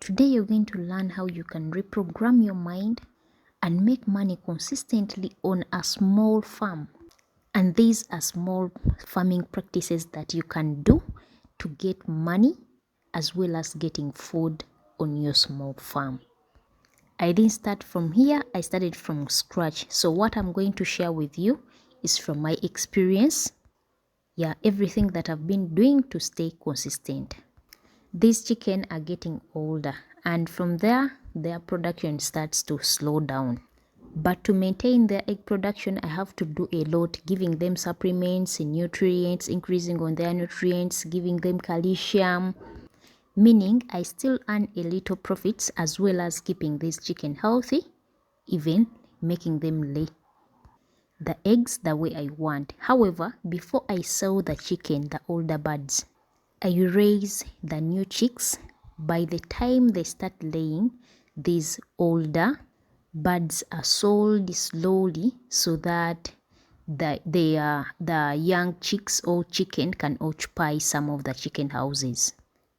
Today you're going to learn how you can reprogram your mind and make money consistently on a small farm. And these are small farming practices that you can do to get money as well as getting food on your small farm. I didn't start from here, I started from scratch. So what I'm going to share with you is from my experience. Yeah, everything that I've been doing to stay consistent. These chicken are getting older, and from there, their production starts to slow down. But to maintain their egg production, I have to do a lot, giving them supplements, nutrients, increasing on their nutrients, giving them calcium, meaning I still earn a little profits as well as keeping this chicken healthy, even making them lay the eggs the way I want. However, before I sell the chicken, the older birds, I raise the new chicks. By the time they start laying, these older birds are sold slowly so that the young chicks or chicken can occupy some of the chicken houses.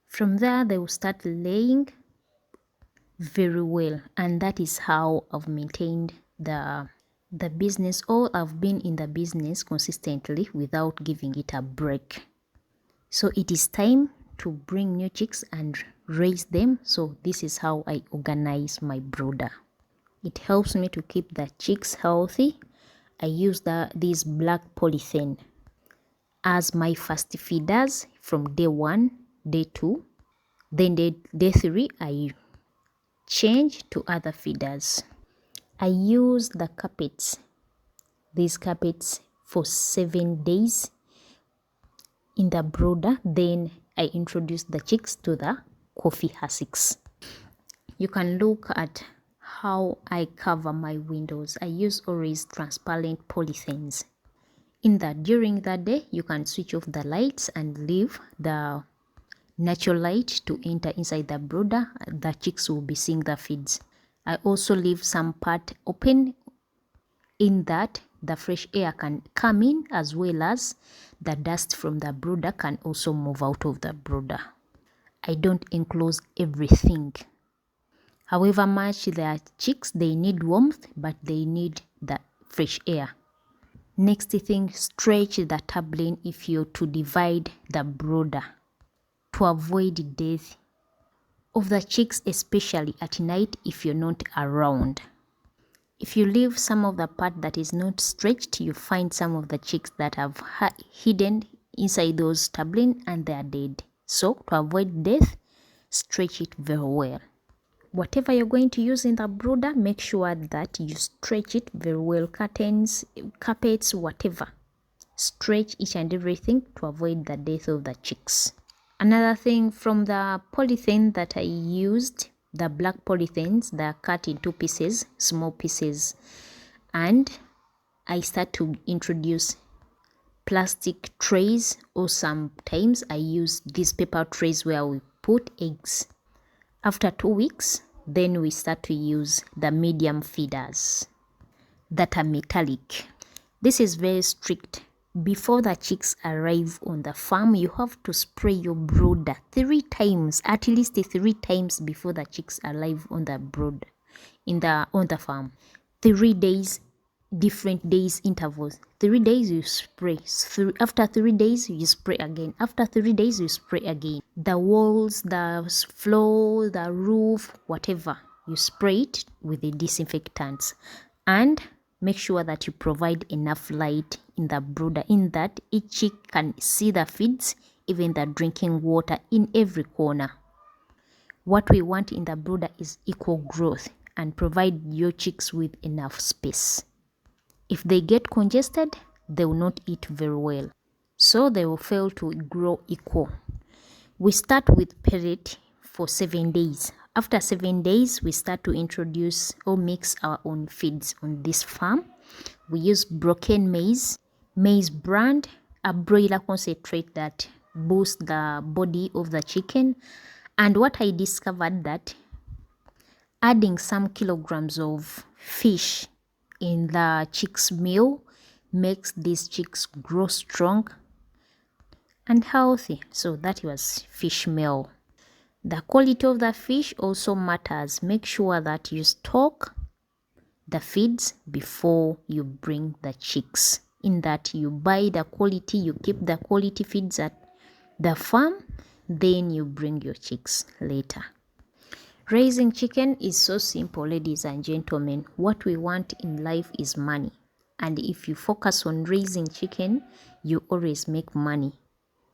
From there, they will start laying very well, and that is how I've maintained the business, or I've been in the business consistently without giving it a break. So it is time to bring new chicks and raise them. So this is how I organize my brooder. It helps me to keep the chicks healthy. I use these black polythene as my first feeders from day 1, day 2. Then day 3, I change to other feeders. I use the carpets, these carpets, for 7 days in the brooder. Then I introduce the chicks to the coffee hussks. You can look at how I cover my windows. I use always transparent polythenes. In that, during the day, you can switch off the lights and leave the natural light to enter inside the brooder. The chicks will be seeing the feeds. I also leave some part open, in that the fresh air can come in as well as the dust from the brooder can also move out of the brooder. I don't enclose everything. However much they are chicks, they need warmth, but they need the fresh air. Next thing, stretch the turbine if you're to divide the brooder to avoid death of the chicks, especially at night if you're not around. If you leave some of the part that is not stretched, you find some of the chicks that have hidden inside those turbine and they are dead. So to avoid death, stretch it very well. Whatever you're going to use in the brooder, make sure that you stretch it very well. Curtains, carpets, whatever. Stretch each and everything to avoid the death of the chicks. Another thing, from the polythene that I used, the black polythenes, they are cut into pieces, small pieces, and I start to introduce plastic trays, or sometimes I use these paper trays where we put eggs. After 2 weeks, then we start to use the medium feeders that are metallic. This is very strict. Before the chicks arrive on the farm, you have to spray your brooder 3 times, at least 3 times before the chicks arrive on the brood on the farm. 3 days, different days intervals. 3 days you spray. After 3 days you spray again. After 3 days you spray again. The walls, the floor, the roof, whatever, you spray it with the disinfectants. And make sure that you provide enough light in the brooder, in that each chick can see the feeds, even the drinking water in every corner. What we want in the brooder is equal growth, and provide your chicks with enough space. If they get congested, they will not eat very well, so they will fail to grow equal. We start with pellet for 7 days. After 7 days, we start to introduce or mix our own feeds on this farm. We use broken maize brand, a broiler concentrate that boosts the body of the chicken. And what I discovered, that adding some kilograms of fish in the chicks' meal makes these chicks grow strong and healthy. So that was fish meal. The quality of the fish also matters. Make sure that you stock the feeds before you bring the chicks. In that you buy the quality, you keep the quality feeds at the farm, then you bring your chicks later. Raising chicken is so simple, ladies and gentlemen. What we want in life is money. And if you focus on raising chicken, you always make money.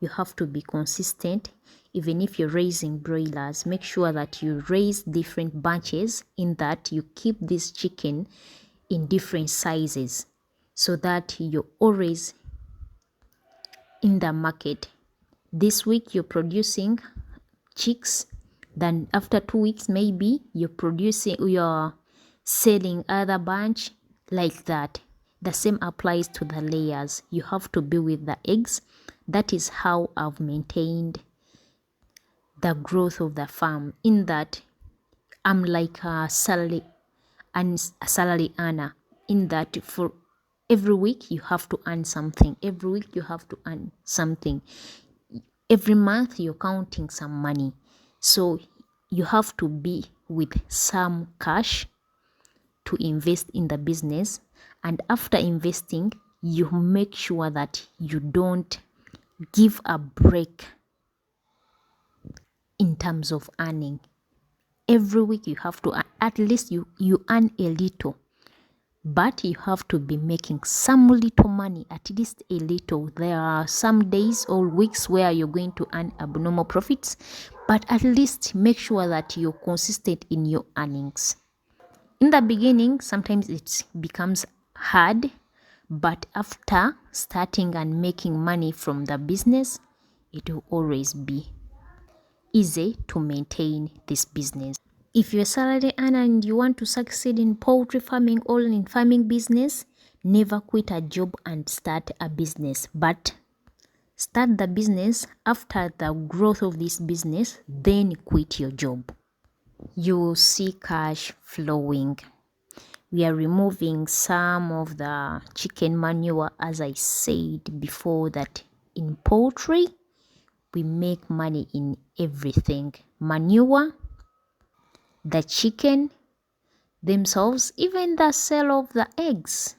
You have to be consistent. Even if you're raising broilers, make sure that you raise different batches, in that you keep this chicken in different sizes, so that you're always in the market. This week you're producing chicks, then after 2 weeks maybe you're selling other bunch, like that. The same applies to the layers. You have to be with the eggs. That is how I've maintained the growth of the farm, in that I'm like a salary earner, in that for every week you have to earn something. Every week you have to earn something. Every month you're counting some money. So you have to be with some cash to invest in the business. And after investing, you make sure that you don't give a break in terms of earning. Every week you have to, at least you earn a little, but you have to be making some little money, at least a little. There are some days or weeks where you're going to earn abnormal profits, but at least make sure that you're consistent in your earnings. In the beginning, sometimes it becomes hard, but after starting and making money from the business, it will always be easy to maintain this business. If you're a salary earner and you want to succeed in poultry farming or in farming business, never quit a job and start a business. But start the business. After the growth of this business, then quit your job. You will see cash flowing. We are removing some of the chicken manure, as I said before, that in poultry, we make money in everything. Manure, the chicken themselves, even the sale of the eggs.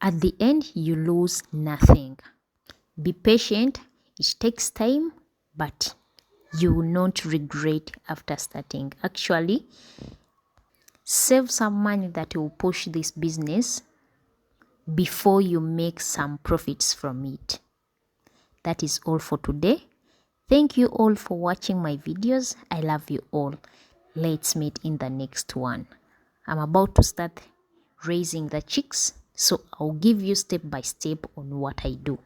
At the end, you lose nothing. Be patient. It takes time, but you will not regret after starting. Actually, save some money that will push this business before you make some profits from it. That is all for today. Thank you all for watching my videos. I love you all. Let's meet in the next one. I'm about to start raising the chicks, so I'll give you step by step on what I do.